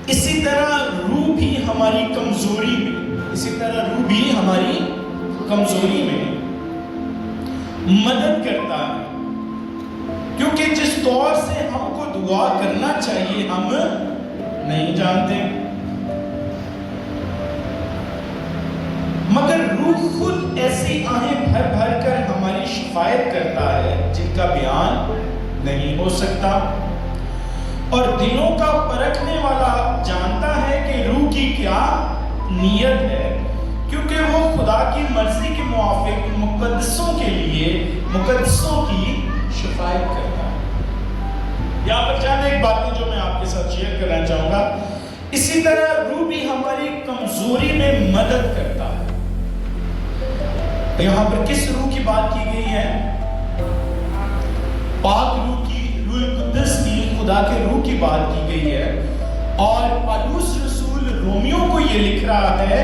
اسی طرح روح بھی ہماری کمزوری میں مدد کرتا ہے، کیونکہ جس طور سے ہم کو دعا کرنا چاہیے ہم نہیں جانتے، مگر روح خود ایسی آہیں بھر بھر کر ہماری شفاعت کرتا ہے جن کا بیان نہیں ہو سکتا، اور دلوں کا پرکھنے والا جانتا ہے کہ روح کی کیا نیت ہے، کیونکہ وہ خدا کی مرضی کے موافق مقدسوں کی شفاعت کرتا ہے۔ یہاں پر چاند ایک بات جو میں آپ کے ساتھ شیئر کرنا چاہوں گا، اسی طرح روح بھی ہماری کمزوری میں مدد کرتا ہے۔ یہاں پر کس روح کی بات کی گئی ہے؟ پاک روح کی، روح القدس کی، خدا کے روح کی بات کی گئی ہے، اور پالوس رسول رومیوں کو یہ لکھ رہا ہے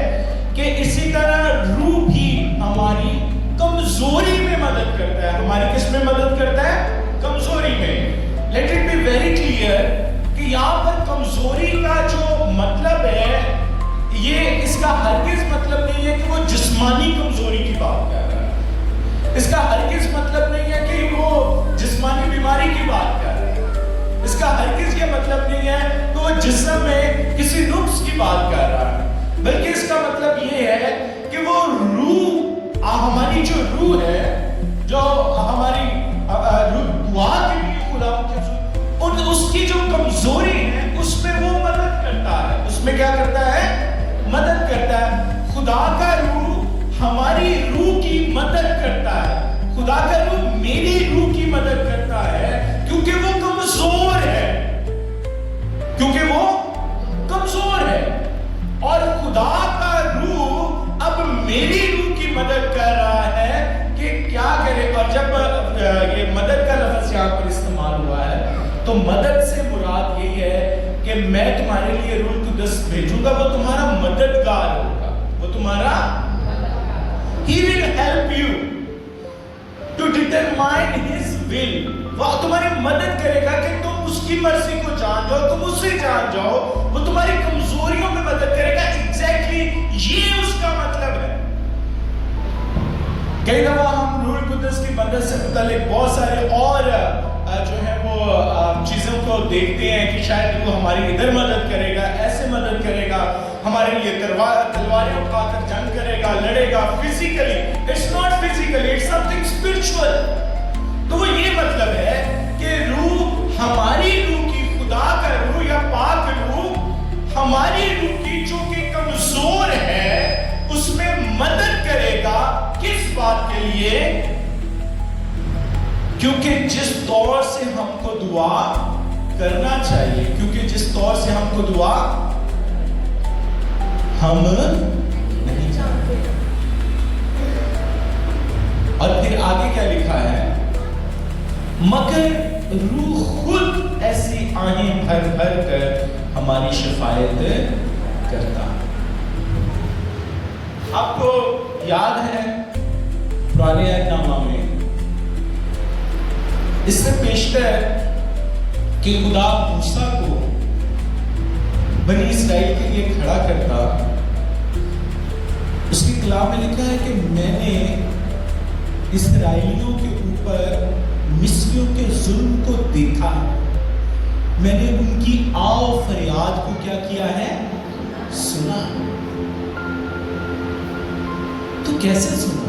کہ اسی طرح روح بھی ہماری کمزوری میں مدد کرتا ہے۔ ہماری کس میں مدد کرتا ہے؟ کمزوری میں۔ Let it be very clear کہ یہاں پر کمزوری کا جو مطلب ہے، یہ اس کا ہرگز مطلب نہیں ہے کہ وہ جسمانی کمزوری کی بات کر رہا ہے، اس کا ہرگز مطلب نہیں ہے کہ وہ جسمانی بیماری کی بات کر رہا ہے، اس کا ہرگز یہ مطلب نہیں ہے کہ وہ جسم میں کسی نقص کی بات کر رہا ہے، بلکہ اس کا مطلب یہ ہے کہ وہ روح، ہماری جو روح ہے، جو ہماری دعا کے لیے خدا اس کی جو کمزوری ہے اس میں وہ مدد کرتا ہے۔ اس میں کیا کرتا ہے؟ مدد کرتا ہے۔ خدا کا روح ہماری روح کی مدد کرتا ہے، خدا کا روح میری روح کی مدد کرتا ہے، کیونکہ وہ کمزور ہے، اور خدا کا روح اب میری روح کی مدد کر رہا ہے کہ کیا کرے۔ اور جب یہ مدد کا لفظ یہاں پر استعمال ہوا ہے تو مدد سے مراد یہی ہے کہ میں تمہارے لیے روح القدس بھیجوں گا، وہ تمہارا مددگار ہوگا، وہ تمہارا He will help you to determine His will، وہ تمہاری مدد کرے گا کہ تم اس کی مرضی کو جان جاؤ، تم اسے جان جاؤ، وہ تمہاری کمزوریوں میں مدد کرے گا۔ ایگزیکٹلی یہ اس کا مطلب ہے۔ کئی دفعہ ہم روح القدس کی مدد سے متعلق بہت سارے اور جو ہے وہ چیزوں کو دیکھتے ہیں کہ شاید وہ ہماری ادھر مدد کرے گا، ایسے مدد کرے گا، ہمارے لیے تلواریں اٹھا کر جنگ کرے گا، لڑے گا physically. It's not physically, it's something spiritual. تو وہ یہ مطلب ہے کہ روح، ہماری روح کی، خدا کا روح یا پاک روح ہماری روح کی جو کہ کمزور ہے اس میں مدد کرے گا۔ کس بات کے لیے؟ کیونکہ جس طور سے ہم کو دعا کرنا چاہیے، کیونکہ جس طور سے ہم کو دعا ہم نہیں جانتے۔ اور پھر آگے کیا لکھا ہے؟ مگر روح خود ایسی آہیں بھر بھر کر ہماری شفاعت کرتا ہے۔ آپ کو یاد ہے پرانے عہد نامہ میں اس سے پیشتر کہ خدا موسیٰ کو بنی اسرائیل کے لیے کھڑا کرتا، اس کی کلام میں لکھا ہے کہ میں نے اسرائیلیوں کے اوپر مصریوں کے ظلم کو دیکھا، میں نے ان کی آو فریاد کو کیا کیا ہے؟ سنا۔ تو کیسے سنا؟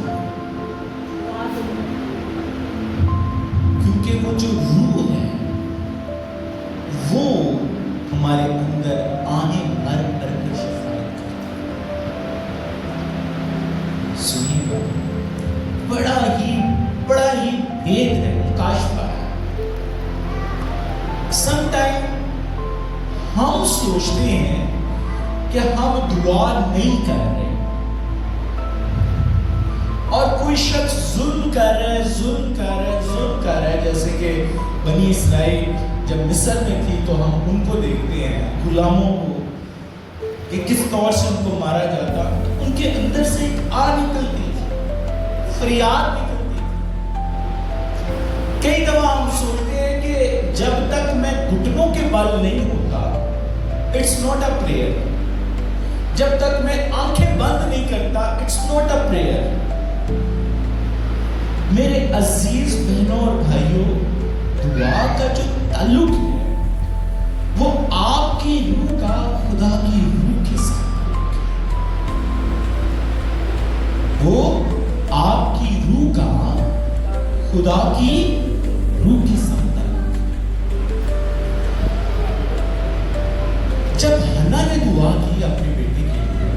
کیونکہ وہ جو روح ہے وہ ہمارے اندر آہیں بھر بھر کے شفاعت کرتا ہے۔ سنیے، بڑا ہی بھید ہے، مکاشفہ ہے۔ سم ٹائم ہم سوچتے ہیں کہ ہم دعا نہیں کر رہے، اور کوئی شخص ظلم کر رہا ہے، جیسے کہ بنی اسرائیل جب مصر میں تھی تو ہم ان کو دیکھتے ہیں، غلاموں کو، کہ کس طور سے ان کو مارا جاتا، ان کے اندر سے ایک آہ نکلتی تھی، فریاد نکلتی تھی۔ کئی دفعہ ہم سوچتے ہیں کہ جب تک میں گھٹنوں کے بل نہیں ہوتا it's not a prayer. جب تک میں آنکھیں بند نہیں کرتا, it's not a prayer. میرے عزیز بہنوں اور بھائیوں, دعا کا جو تعلق ہے وہ آپ کی روح کا خدا کی روح کے ساتھ, وہ آپ کی روح کا خدا کی روح کے ساتھ. جب حنا نے دعا کی اپنے بیٹے کے لیے,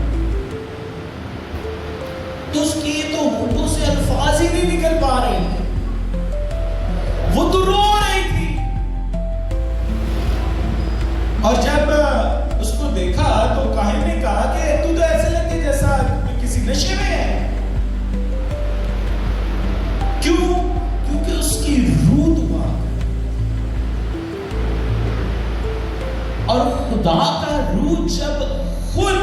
تو اس کی تو ہونٹوں سے الفاظ ہی نہیں نکل پا رہے تھے, وہ تو رو رہی تھی. اور جب اس کو دیکھا تو کاہن نے کہا کہ تو ایسے لگتے جیسا کسی نشے میں ہے. کیوں؟ کیونکہ اس کی روح دعا, اور خدا کا روح جب خود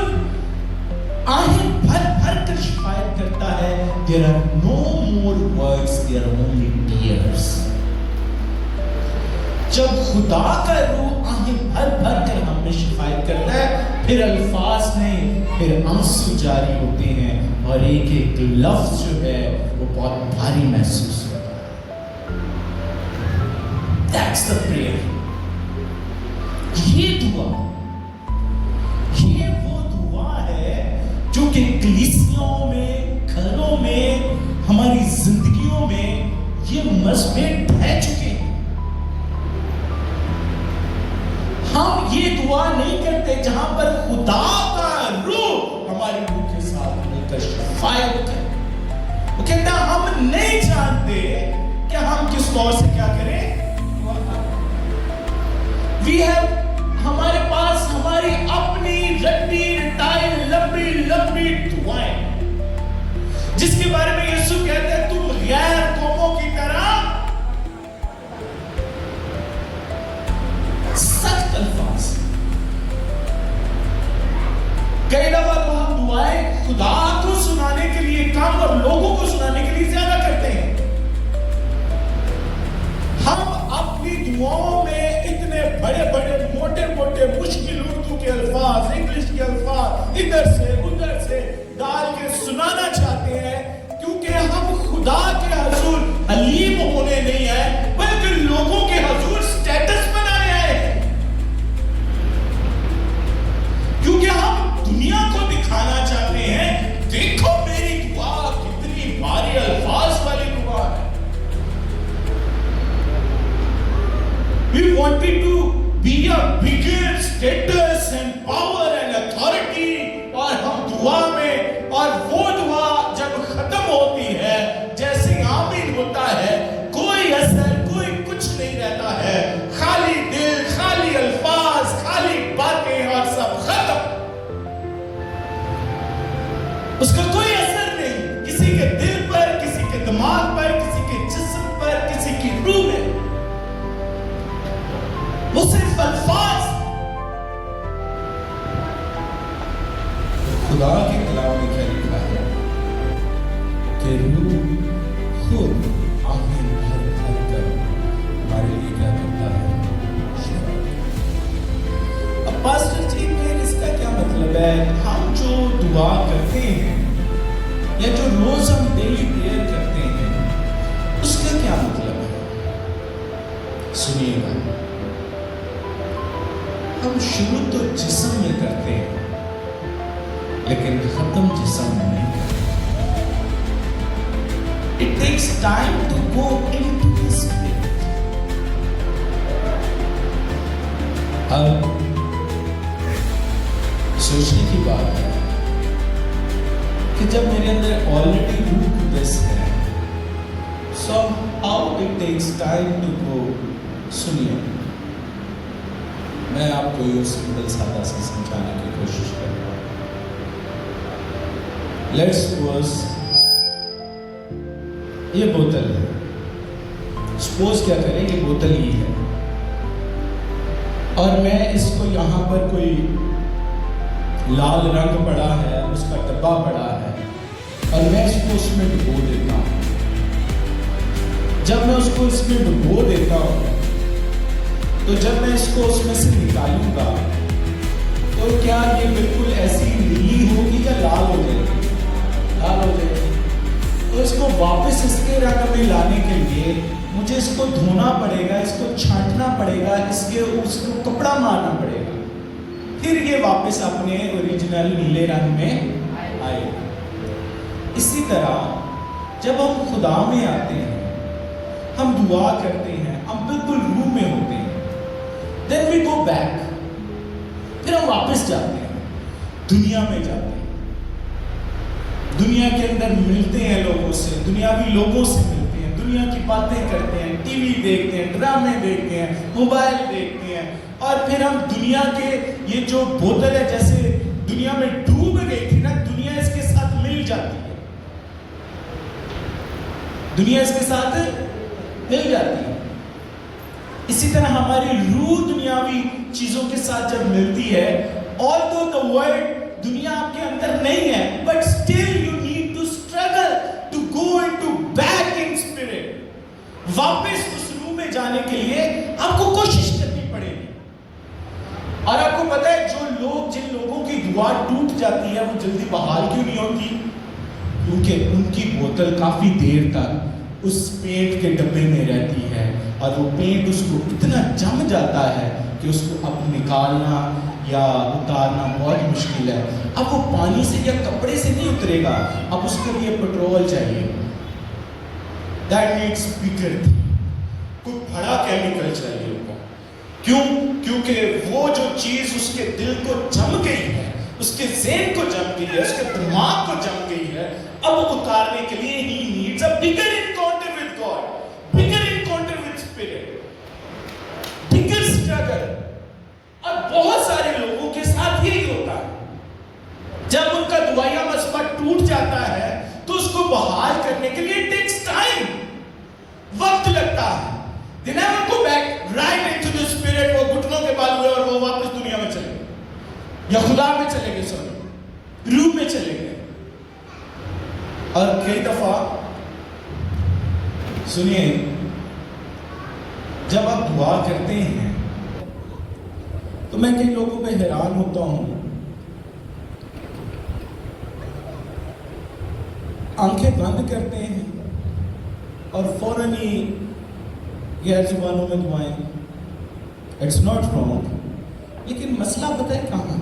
آہیں بھر بھر کر شفایت کرتا ہے, there are no more words, there are only tears. جب خدا کا روح آہیں بھر بھر کر ہم میں شفایت کرتا ہے, پھر الفاظ نہیں, پھر آنسو جاری ہوتے ہیں, اور ایک ایک لفظ جو ہے وہ بہت بھاری محسوس ہوتا ہے. That's the prayer. یہ دعا, یہ وہ دعا ہے جو کہ کلیسیوں میں, گھروں میں, ہماری زندگیوں میں یہ مذہبیں ڈھہ چکے ہیں. ہم یہ دعا نہیں کرتے جہاں پر خدا کا روح ہماری روح کے ساتھ مل کر شفایت کرے. وہ کہتا ہے ہم نہیں جانتے کہ ہم کس طور سے کیا کریں. We have, ہمارے پاس ہماری اپنی رٹی رٹائی لمبی لمبی دعائیں, جس کے بارے میں یسوع کہتے ہیں تم غیر قوموں کی طرح, سخت الفاظ. کئی دفعہ تو ہم دعائیں خدا کو سنانے کے لیے کم اور لوگوں کو سنانے کے لیے زیادہ کرتے ہیں. ہم اپنی دعاؤں میں اتنے بڑے بڑے موٹے موٹے مشکل اردو کے الفاظ, انگلش کے الفاظ ادھر سے ادھر سے ڈال کے سنانا چاہتے ہیں, کیونکہ ہم خدا کے حضور حلیم ہونے نہیں آئے, بلکہ لوگوں کے حضور سٹیٹس بنانے آئے ہیں. کیونکہ ہم دنیا کو دکھانا چاہتے ہیں, دیکھو میری دعا کتنی بھاری الفاظ والی دعا ہے. We wanted to be a bigger status and power and authority, اور ہم دعا میں, اور وہ دعا جب ختم ہوتی ہے جیسے آمین ہوتا ہے, کوئی اثر کوئی کچھ نہیں رہتا ہے, خالی دل, خالی الفاظ, خالی باتیں, اور سب ختم. اس کا کوئی اثر نہیں کسی کے دل پر, کسی کے دماغ پر, کسی کے جسم پر, کسی کی روح میں. وہ صرف الفاظ. خدا کے کلام میں کیا لکھا ہے کہ روح خود آنکھیں بھر بھر کر ہمارے لیے کیا کرتا ہے, شفاعت. اب پاسٹر جی میں اس کا کیا مطلب ہے؟ ہم جو دعا کرتے ہیں یا جو روز ہم ڈیلی پریئر کرتے ہیں, اس کا کیا مطلب ہے؟ سنیے گا, ہم شروع تو جسم میں کرتے ہیں لیکن ختم جسم میں نہیں کرتے. It takes time to go into the spirit. اب سوچنے کی بات ہے کہ جب میرے اندر آلریڈی روح قدس ہے, so how it takes time to go. سنیے, میں آپ کو یہ سمپل سادہ سے سمجھانے کی کوشش کر رہا ہوں. لیٹس سپوز یہ بوتل ہے. سپوز کیا کریں, یہ بوتل ہی ہے, اور میں اس کو یہاں پر کوئی لال رنگ پڑا ہے, اس کا ڈبہ پڑا ہے, اور میں اس کو اس میں ڈبو دیتا ہوں. جب میں اس کو اس میں ڈبو دیتا ہوں تو جب میں اس کو اس میں سے نکالوں گا کیا یہ بالکل ایسی نیلی ہوگی یا لال ہو جائے گی؟ لال ہو جائے گی. تو اس کو واپس اس کے رنگ میں لانے کے لیے مجھے اس کو دھونا پڑے گا, اس کو چھانٹنا پڑے گا, اس کو کپڑا مارنا پڑے گا, پھر یہ واپس اپنے اوریجنل نیلے رنگ میں آئے گا. اسی طرح جب ہم خدا میں آتے ہیں, ہم دعا کرتے ہیں, ہم بالکل روح میں ہوتے ہیں, then we go back, پھر ہم واپس جاتے ہیں, دنیا میں جاتے ہیں, دنیا کے اندر ملتے ہیں لوگوں سے, دنیاوی لوگوں سے ملتے ہیں, دنیا کی باتیں کرتے ہیں, ٹی وی دیکھتے ہیں, ڈرامے دیکھتے ہیں, موبائل دیکھتے ہیں, اور پھر ہم دنیا کے یہ جو بوتل ہے جیسے دنیا میں ڈوب گئی تھی نا, دنیا اس کے ساتھ مل جاتی ہے, دنیا اس کے ساتھ مل جاتی ہے. اسی طرح ہماری روح دنیاوی چیزوں کے ساتھ جب ملتی ہے, although the world دنیا آپ کے اندر نہیں ہے, but still you need to struggle to go into back in spirit. واپس اس روح میں جانے کے لیے آپ کو کوشش کرنی پڑے گی. اور آپ کو پتا ہے جن لوگوں کی دعا ٹوٹ جاتی ہے وہ جلدی بحال کیوں نہیں ہوتی؟ کیونکہ ان کی بوتل کافی دیر تک اس پینٹ کے ڈبے میں رہتی ہے, اور وہ پینٹ اس کو اتنا جم جاتا ہے کہ اس کو اب نکالنا یا اتارنا بہت مشکل ہے. اب وہ پانی سے یا کپڑے سے نہیں اترے گا, اب اس کے لیے پیٹرول چاہیے. That needs bigger thing. کوئی بڑا کیمیکل چاہیے ہوگا. کیوں؟ کیونکہ وہ جو چیز اس کے دل کو جم گئی ہے, اس کے ذہن کو جم گئی ہے, اس کے دماغ کو جم گئی ہے, اب اتارنے کے لیے he needs a bigger encounter with God, bigger encounter with Spirit, bigger struggle. اور بہت سارے لوگوں کے ساتھ یہی ہوتا ہے, جب ان کا دعائیہ مسئلہ ٹوٹ جاتا ہے تو اس کو بحال کرنے کے لیے takes time, وقت لگتا ہے. They never go back right into the Spirit. وہ گھٹنوں کے بال ہوئے اور وہ واپس دنیا میں چلے گئے, یا خدا میں چلے گئے, روح میں چلے گئے. اور کئی دفعہ سنیے, جب آپ دعا کرتے ہیں تو میں کئی لوگوں پہ حیران ہوتا ہوں, آنکھیں بند کرتے ہیں اور فوراً ہی غیر زبانوں میں دعائیں. اٹس ناٹ رانگ, لیکن مسئلہ پتہ ہے کہاں؟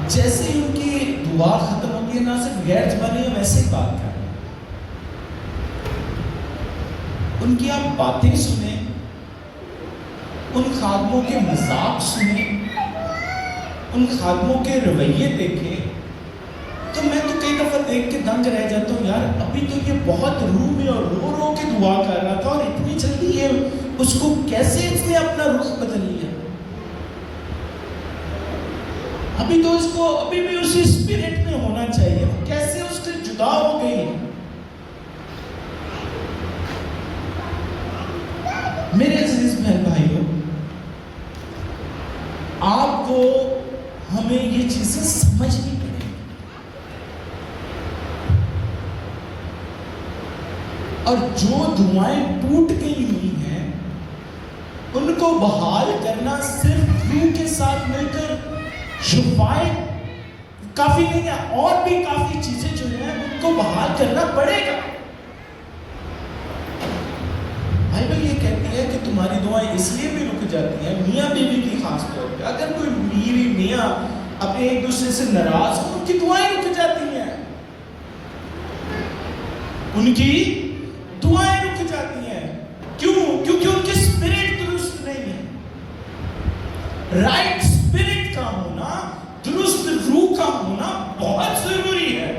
جیسے ہی ان کی دعا ختم ہوتی ہے, نہ صرف غیر زبانیں ویسے ہی بات کریں, ان کی آپ باتیں سنیں, ان خادموں کے مذاق سنیں, ان خادموں کے رویے دیکھیں, تو میں تو کئی دفعہ دیکھ کے دنگ رہ جاتا ہوں, یار ابھی تو یہ بہت روح میں اور رو رو کے دعا کر رہا تھا, اور اتنی جلدی ہے اس کو کیسے اس نے اپنا رخ بدل لیا؟ ابھی تو اس کو ابھی بھی اسی اسپرٹ میں ہونا چاہیے, کیسے اس سے جدا ہو گئی؟ میرے عزیز بہن بھائیوں, آپ کو ہمیں یہ چیزیں سمجھنی پڑیں گی, اور جو دعائیں ٹوٹ گئی ہوئی ہیں ان کو بحال کرنا صرف روح کے ساتھ مل کر شفائیں کافی نہیں ہے, اور بھی کافی چیزیں جو ہیں ان کو بحال کرنا پڑے گا. بائبل یہ کہتی ہے کہ تمہاری دعائیں اس لیے بھی رک جاتی ہیں, میاں بیوی کی خاص طور پہ, اگر کوئی بیوی میاں اپنے ایک دوسرے سے ناراض ہو, ان کی دعائیں رک جاتی ہیں, ان کی دعائیں رک جاتی ہیں. کیوں؟ کیونکہ ان کی اسپرٹ درست نہیں ہے. رائٹ اسپرٹ کا ہونا, درست روح کا ہونا بہت ضروری ہے.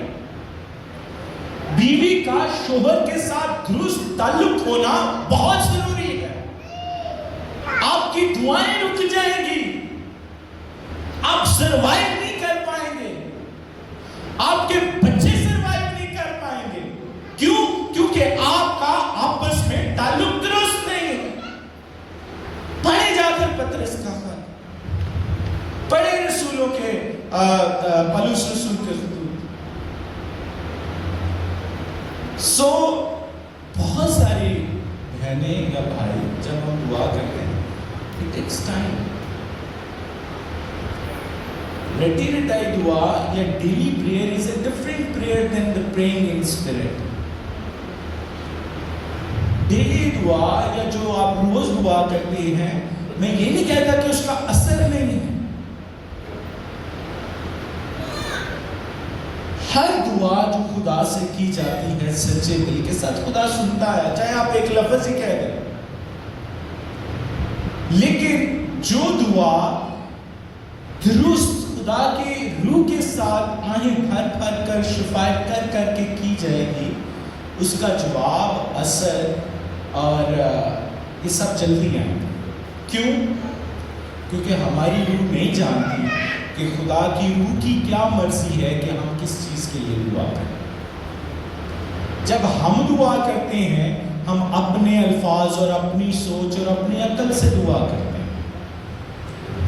بیوی کا شوہر کے ساتھ درست تعلق ہونا بہت ضروری ہے. آپ کی دعائیں رک جائیں گی, آپ سروائیو نہیں کر پائیں گے, آپ کے بچے سروائیو نہیں کر پائیں گے. کیوں؟ کیونکہ آپ کا آپس میں تعلق درست نہیں ہے. پڑھے جا کر پطرس کا خط, پڑھے رسولوں کے پولس رسول کے خطوط. بہت ساری بہنیں یا بھائی جب ہم دعا کرتے ہیں it takes time. رٹی رٹائی دعا یا daily prayer is a different prayer than the praying in spirit. Daily دعا یا جو آپ روز دعا کرتے ہیں، میں یہ نہیں کہتا کہ اس کا اثر نہیں ہے. ہر دعا جو خدا سے کی جاتی ہے سچے دل کے ساتھ خدا سنتا ہے، چاہے آپ ایک لفظ ہی کہہ دیں. لیکن جو دعا درست خدا کے روح کے ساتھ آہیں بھر بھر کر شفایت کر کر کے کی جائے گی، اس کا جواب، اثر اور یہ سب جلدی آئیں گے. کیوں؟ کیونکہ ہماری روح نہیں جانتی کہ خدا کی روح کی کیا مرضی ہے کہ ہم کس چیز کے لیے دعا کریں. جب ہم دعا کرتے ہیں ہم اپنے الفاظ اور اپنی سوچ اور اپنی عقل سے دعا کرتے ہیں،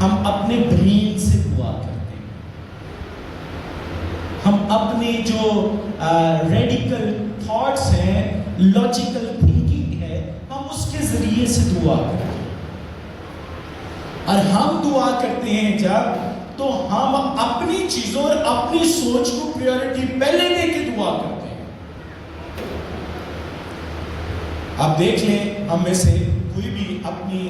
ہم اپنے برین سے دعا کرتے ہیں، ہم اپنے جو ریڈیکل تھاٹس ہیں، لاجیکل تھنکنگ ہے، ہم اس کے ذریعے سے دعا کرتے ہیں. اور ہم دعا کرتے ہیں جب، تو ہم اپنی چیزوں اور اپنی سوچ کو پریورٹی پہلے دے کے دعا کرتے ہیں. آپ دیکھ لیں ہم میں سے کوئی بھی اپنی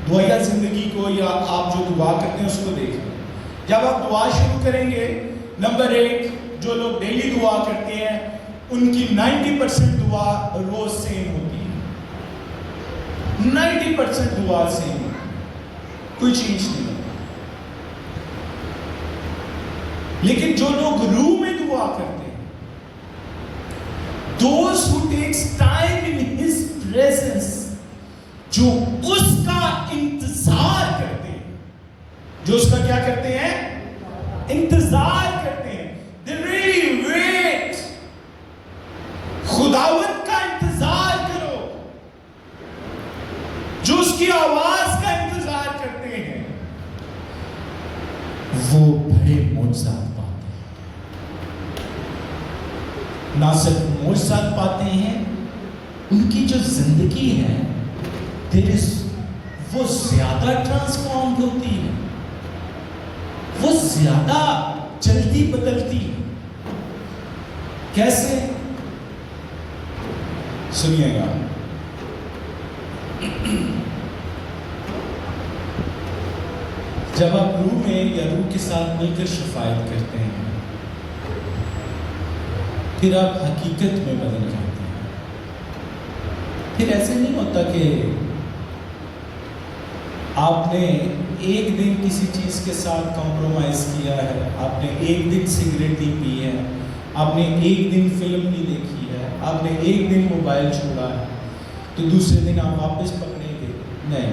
دعائیہ زندگی کو یا آپ جو دعا کرتے ہیں اس کو دیکھ لیں. جب آپ دعا شروع کریں گے، نمبر 1 جو لوگ ڈیلی دعا کرتے ہیں ان کی 90% دعا روز سیم ہوتی ہے. 90% دعا سیم ہوتی ہے، کوئی چینج نہیں ہوتی. لیکن جو لوگ روح میں دعا کرتے ہیں، those who takes time in his presence، جو اس کا انتظار کرتے ہیں، جو اس کا کیا کرتے ہیں؟ انتظار کرتے ہیں. they really wait. خداوند کا انتظار کرو، جو اس کی آواز کا انتظار کرتے ہیں، وہ بڑے معجزات پاتے ہیں. نہ صرف معجزات پاتے ہیں، ان کی جو زندگی ہے وہ زیادہ ٹرانسفارمڈ ہوتی ہے، وہ زیادہ جلدی بدلتی ہے. کیسے؟ سنیے گا. جب آپ روح میں یا روح کے ساتھ مل کر شفاعت کرتے ہیں، پھر آپ حقیقت میں بدل جاتے ہیں. پھر ایسے نہیں ہوتا کہ آپ نے ایک دن کسی چیز کے ساتھ کمپرومائز کیا ہے، آپ نے ایک دن سگریٹ نہیں پی ہے، آپ نے ایک دن فلم نہیں دیکھی ہے، آپ نے ایک دن موبائل چھوڑا ہے تو دوسرے دن آپ واپس پکڑیں گے. نہیں.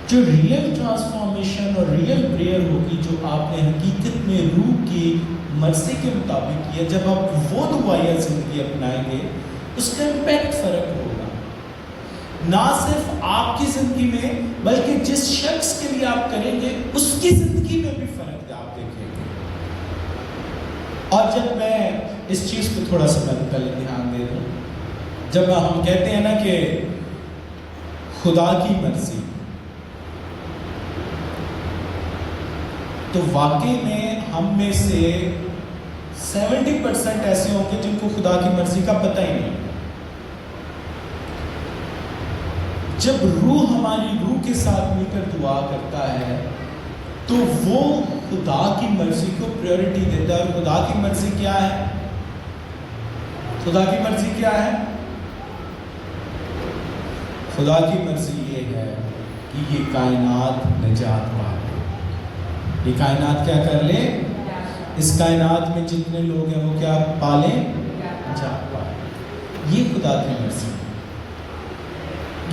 جو ریئل ٹرانسفارمیشن اور ریئل پریئر ہوگی، جو آپ نے حقیقت میں روح کی مرضی کے مطابق کیا، جب آپ وہ دعائیہ زندگی اپنائیں گے، اس کا امپیکٹ فرق ہوگا. نہ صرف آپ کی زندگی میں بلکہ جس شخص کے لیے آپ کریں گے اس کی زندگی میں بھی فرق آپ دیکھیں گے. اور جب میں اس چیز کو تھوڑا سا پہلے دھیان دے دوں، جب ہم کہتے ہیں نا کہ خدا کی مرضی، تو واقعی میں ہم میں سے 70% ایسے ہوں گے جن کو خدا کی مرضی کا پتہ ہی نہیں. جب روح ہماری روح کے ساتھ مل کر دعا کرتا ہے تو وہ خدا کی مرضی کو پریورٹی دیتا ہے. اور خدا کی مرضی کیا ہے؟ خدا کی مرضی کیا ہے؟ خدا کی مرضی یہ ہے کہ یہ کائنات نجات پا لے. یہ کائنات کیا کر لے؟ اس کائنات میں جتنے لوگ ہیں وہ کیا پالیں؟ نجات پالیں. یہ خدا کی مرضی،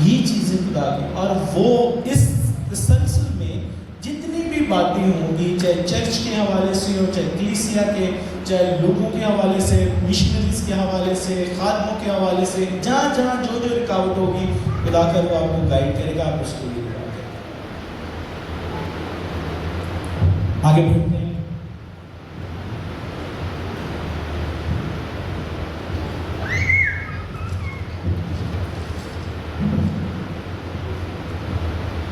یہ چیزیں خدا کی. اور وہ اس تسلسل میں جتنی بھی باتیں ہوں گی، چاہے چرچ کے حوالے سے ہو، چاہے کلیسیا کے، چاہے لوگوں کے حوالے سے، مشنریز کے حوالے سے، خادموں کے حوالے سے، جہاں جہاں جو جو رکاوٹ ہوگی، خدا کر وہ آپ کو گائیڈ کرے گا، آپ اس کو بھی آگے بڑھتے ہیں.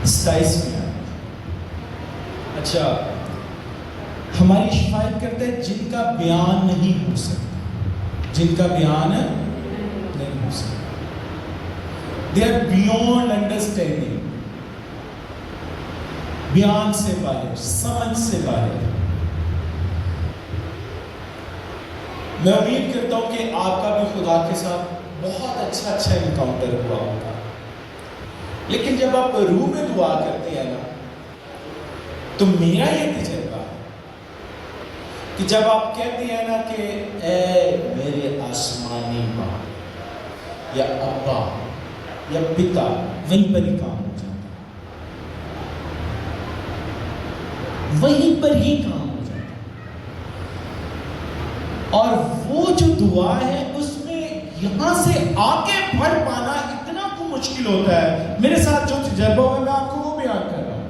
27 میں اچھا ہماری شفایت کرتا ہے جن کا بیان نہیں ہو سکتا، جن کا بیان نہیں ہو سکتا. They are beyond understanding. بیان سے باہر، سمجھ سے باہر. میں امید کرتا ہوں کہ آپ کا بھی خدا کے ساتھ بہت اچھا انکاؤنٹر ہوا ہوگا. لیکن جب آپ روح میں دعا کرتے ہیں نا، تو میرا یہ تجربہ ہے کہ جب آپ کہتے ہیں نا کہ اے میرے آسمانی باپ یا ابا یا پتا، وہیں پر ہی کام ہو جاتا ہے، وہیں پر ہی کام ہو جاتا ہے. اور وہ جو دعا ہے اس میں یہاں سے آگے بڑھ پانا اتنا کو مشکل ہوتا ہے. میرے ساتھ جو تجربہ ہوا میں آپ کو وہ بیان کر رہا ہوں،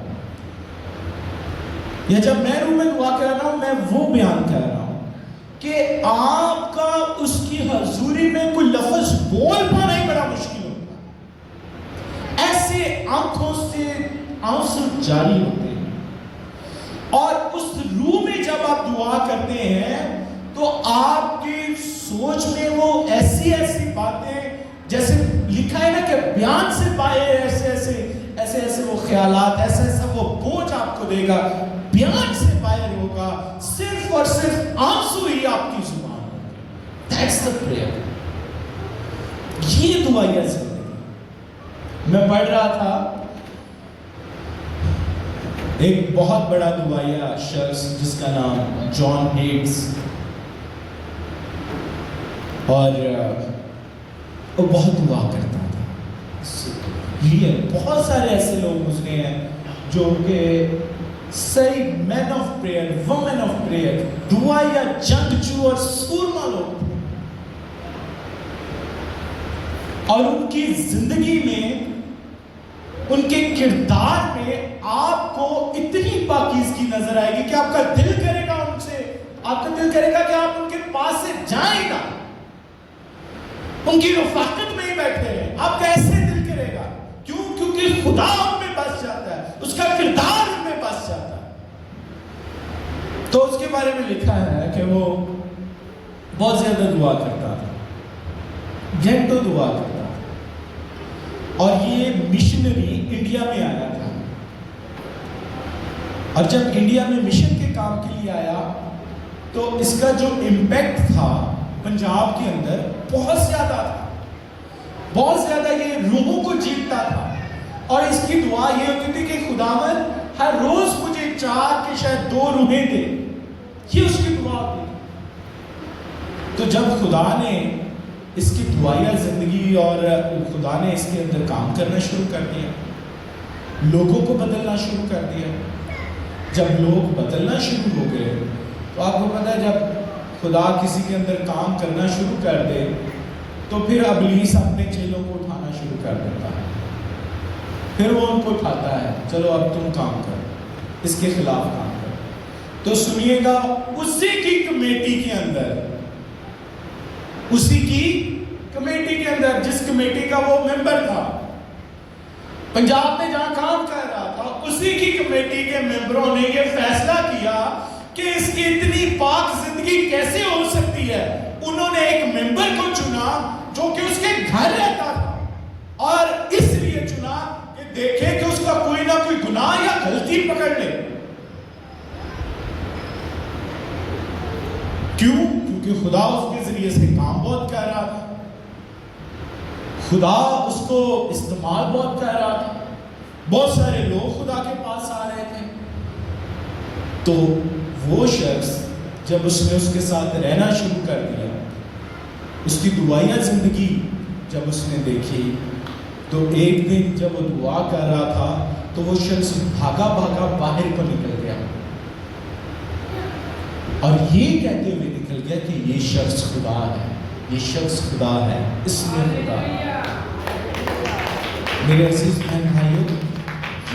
یا جب میں روح میں دعا کر رہا ہوں میں وہ بیان کر رہا ہوں کہ آپ کا اس کی حضوری میں کوئی لفظ بول پانا ہی بڑا مشکل ہوتا ہے. ایسے آنکھوں سے آنسو جاری ہوتے ہیں. اور اس روح میں جب آپ دعا کرتے ہیں تو آپ کی سوچ میں وہ ایسی باتیں، جیسے لکھا ہے نا کہ بیان سے باہر ایسے وہ خیالات، ایسا وہ بوجھ آپ کو دے گا، بیان سے باہر ہوگا، صرف اور صرف آنسو ہی آپ کی زبان ہوگی. That's the prayer. یہ دعا یہ زندگی. میں پڑھ رہا تھا ایک بہت بڑا دعائیا شخص جس کا نام جان ہیگز، اور وہ بہت دعا کرتا تھا. بہت سارے ایسے لوگ گزرے ہیں جو کہ صحیح man of prayer, woman of prayer, دعائیا، جنگجو اور سورما لوگ تھے. اور ان کی زندگی میں، ان کے کردار میں آپ کو اتنی پاکیزگی نظر آئے گی کہ آپ کا دل کرے گا ان سے، آپ کا دل کرے گا کہ آپ ان کے پاس سے جائیں گا، ان کی رفاقت میں ہی بیٹھے ہیں. آپ کا ایسے دل کرے گا. کیوں؟ کیونکہ خدا ان میں بس جاتا ہے، اس کا کردار ان میں بس جاتا ہے. تو اس کے بارے میں لکھا ہے کہ وہ بہت زیادہ دعا کرتا تھا، گھنٹوں دعا کرتا تھا. اور یہ مشنری انڈیا میں آیا تھا، اور جب انڈیا میں مشن کے کام کے لیے آیا تو اس کا جو امپیکٹ تھا پنجاب کے اندر بہت زیادہ تھا، بہت زیادہ. یہ روحوں کو جیتتا تھا. اور اس کی دعا یہ ہوتی تھی کہ خداوند ہر روز مجھے 4 کے شاید 2 روحیں دے. یہ اس کی دعا ہوتی تھی. تو جب خدا نے اس کی دعائیا زندگی اور خدا نے اس کے اندر کام کرنا شروع کر دیا، لوگوں کو بدلنا شروع کر دیا. جب لوگ بدلنا شروع ہو گئے تو آپ کو پتا ہے جب خدا کسی کے اندر کام کرنا شروع کر دے تو پھر ابلیس اپنے چیلوں کو اٹھانا شروع کر دیتا ہے. پھر وہ ان کو اٹھاتا ہے، چلو اب تم کام کرو، اس کے خلاف کام کرو. تو سنیے گا اسی کی کمیٹی کے اندر، اسی کی کمیٹی کے اندر، جس کمیٹی کا وہ ممبر تھا پنجاب میں جہاں کام کر رہا تھا، اسی کی کمیٹی کے ممبروں نے یہ فیصلہ کیا کہ اس کی اتنی پاک زندگی کیسے ہو سکتی ہے. انہوں نے ایک ممبر کو چنا جو کہ اس کے گھر رہتا تھا، اور اس لیے چنا کہ دیکھے کہ اس کا کوئی نہ کوئی گناہ یا غلطی پکڑ لے. کیوں؟ کیونکہ خدا اس کے ذریعے سے کام بہت کر رہا تھا، خدا اس کو استعمال بہت کر رہا تھا. بہت سارے لوگ خدا کے پاس آ رہے تھے. تو وہ شخص جب اس نے اس کے ساتھ رہنا شروع کر دیا، اس کی دعائیا زندگی جب اس نے دیکھی، تو ایک دن جب وہ دعا کر رہا تھا تو وہ شخص بھاگا باہر کو نکل گیا، اور یہ کہتے ہوئے نکل گیا کہ یہ شخص خدا ہے، یہ شخص خدا ہے، اس میں خدا ہے. میرے عزیز بہن بھائیوں،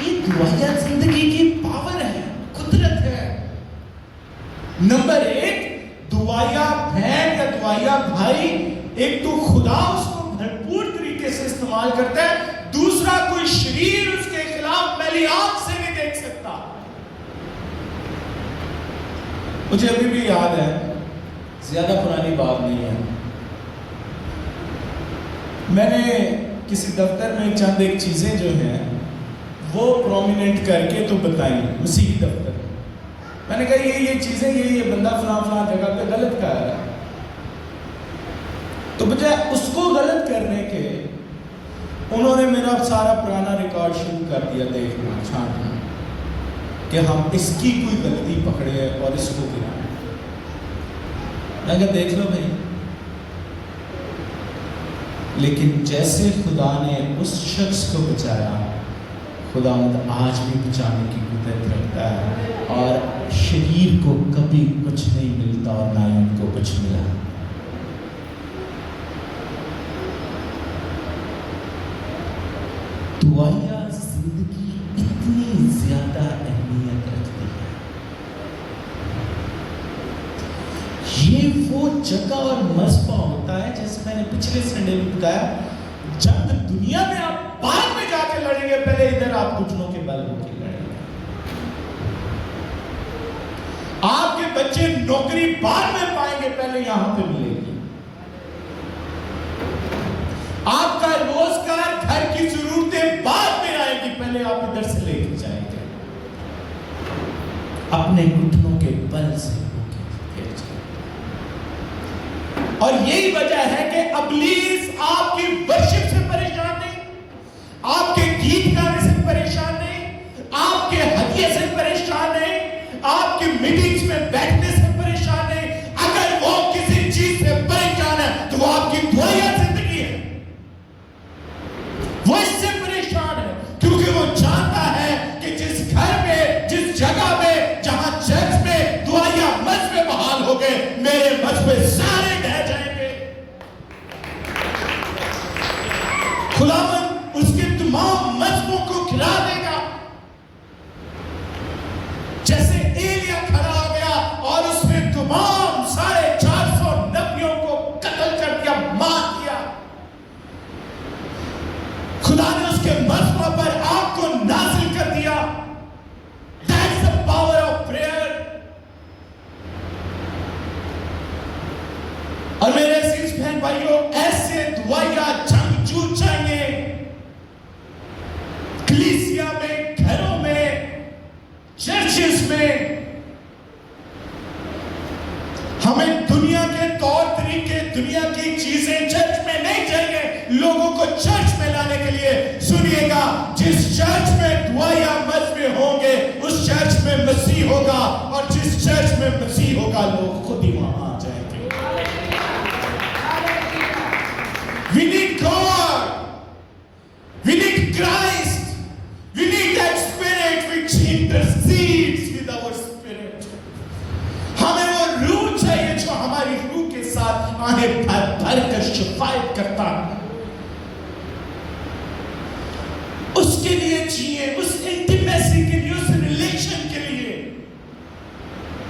یہ دعائیا زندگی کی پاور ہے، قدرت ہے. نمبر 1، دعائیا بہن یا دعائیا بھائی، ایک تو خدا اس کو بھرپور طریقے سے استعمال کرتا ہے، دوسرا کوئی شریر اس کے خلاف مجھے ابھی بھی یاد ہے، زیادہ پرانی بات نہیں ہے، میں نے کسی دفتر میں چند ایک چیزیں جو ہیں وہ پرومیننٹ کر کے تو بتائیں مسیحی دفتر میں نے کہا یہ چیزیں یہ بندہ فلاں جگہ پہ غلط کر رہا ہے، تو بجائے اس کو غلط کرنے کے انہوں نے میرا سارا پرانا ریکارڈ شروع کر دیا دیکھنا چھانٹنا کہ ہم اس کی کوئی غلطی پکڑے اور اس کو گرائیں۔ میں کہا دیکھ لو بھائی، لیکن جیسے خدا نے اس شخص کو بچایا، خداوند آج بھی بچانے کی قدرت رکھتا ہے، اور شریر کو کبھی کچھ نہیں ملتا اور نہ ہی ان کو کچھ ملا۔ دعائیہ زندگی اتنی زیادہ اہمیت رکھتی ہے، یہ وہ جگہ اور مذبح ہوتا ہے جیسے میں نے پچھلے سنڈے میں بتایا، جب دنیا میں آپ بعد میں جا کے لڑیں گے، پہلے ادھر آپ گھٹنوں کے بل ہو کے لڑیں گے۔ آپ کے بچے نوکری بعد میں پائیں گے، پہلے یہاں پہ ملے گی۔ آپ کا روزگار گھر کی ضرورتیں بعد میں آئیں گی، پہلے آپ ادھر سے لے کے جائیں گے، اپنے گھٹنوں کے بل سے ہو کے جائیں۔ اور یہی وجہ ہے کہ ابلیس آپ کی ورشپ سے پریشان نہیں، آپ کے گیت گانے سے پریشان نہیں، آپ کے ہدیے سے پریشان نہیں، آپ کی میٹنگز میں بیٹھنے سے پریشان نہیں۔ اگر وہ کسی چیز سے پریشان ہے تو وہ آپ کی دعائیہ زندگی ہے، وہ اس سے پریشان ہے، کیونکہ وہ جانتا ہے کہ جس گھر میں، جس جگہ میں، جہاں چرچ میں دعائیہ مذہب بحال ہو گئے، میرے مذہب سارے ڈہ جائیں گے۔ خداوند اس کے تمام مذہبوں کو گرا دے گا، جیسے ایلیا کھڑا ہو گیا اور اس نے تمام 450 نبیوں کو قتل کر دیا، مار دیا۔ خدا نے اس کے مذہب پر آگ کو نازل کر دیا۔ That's the power of prayer۔ اور میرے عزیز بہن بھائیوں، ایسے دعائیہ جنگجو چاہیے، کلیسیا میں، گھروں میں، چرچز میں۔ ہمیں دنیا کے طور طریقے، دنیا کی چیزیں چرچ میں نہیں چاہیے۔ لوگوں کو چرچ میں لانے کے لیے سنیے گا، جس چرچ میں دعائیہ مذہب ہوں گے اس چرچ میں مسیح ہوگا، اور جس چرچ میں مسیح ہوگا لوگ خود ہی وہاں آ جائیں گے۔ We need God, we need Christ, we need that spirit which intercedes with our spirit۔ ہمیں وہ روح چاہیے جو ہماری روح کے ساتھ آنکھ بھر بھر کر شفاعت کرتا ہے۔ اس کے لیے جیئے، اس انٹیمیسی کے لیے، اس ریلیشن کے لیے۔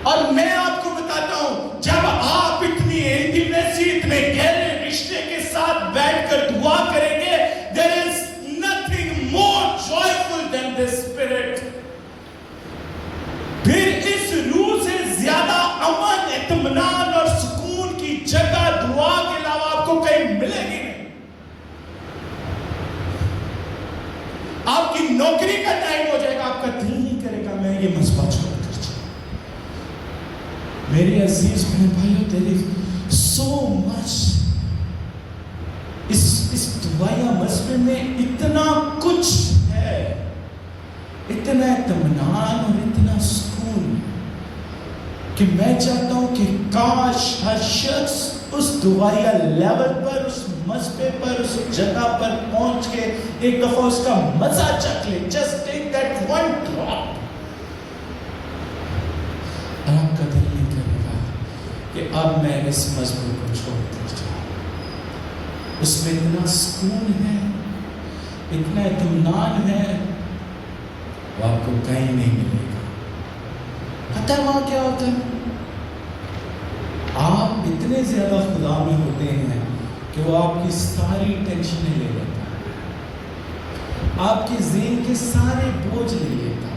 اور میں آپ کو بتاتا ہوں، جب آپ اتنی انٹیمیسی، اتنے گہرے رشتے کے ساتھ بیٹھ کر دعا کریں گے، there is nothing more joyful than this spirit۔ پھر اس روح سے زیادہ امن، اطمینان اور سکون کی جگہ دعا کے علاوہ آپ کو کہیں ملے گی نہیں۔ آپ کی نوکری کا ٹائم ہو جائے گا، آپ کا دل نہیں کرے گا میں یہ مذہب چھوڑ کر جاؤں۔ میرے عزیز بہن بھائیوں، there is so much، اس دعائیہ مذہب میں اتنا کچھ ہے، اتنا اطمینان اور اتنا سکون، کہ میں چاہتا ہوں کہ کاش ہر شخص اس دعائیہ لیول پر، اس مذہب پر، اس جگہ پر پہنچ کے ایک دفعہ اس کا مزہ چکھ لے۔ Just take that one drop۔ اور آپ کا دل نہیں کرے گا کہ اب میں اس مذہب کو چھوڑ کر جاؤں۔ اس میں اتنا سکون ہے، اتنا اطمینان ہے، وہ آپ کو کہیں نہیں ملے گا۔ پتہ ہے وہاں کیا ہوتا ہے؟ آپ اتنے زیادہ خدا میں ہوتے ہیں کہ وہ آپ کی ساری ٹینشنیں لے لیتا ہے، آپ کے ذہن کے سارے بوجھ لے لیتا ہے۔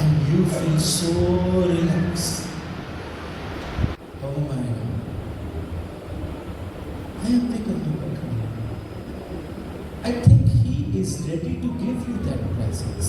and you feel so relaxed. Oh my God. I think He is ready to give you that presence.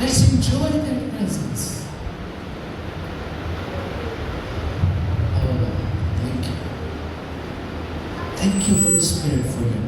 Let's enjoy that presence. Oh, thank you, Holy Spirit, for your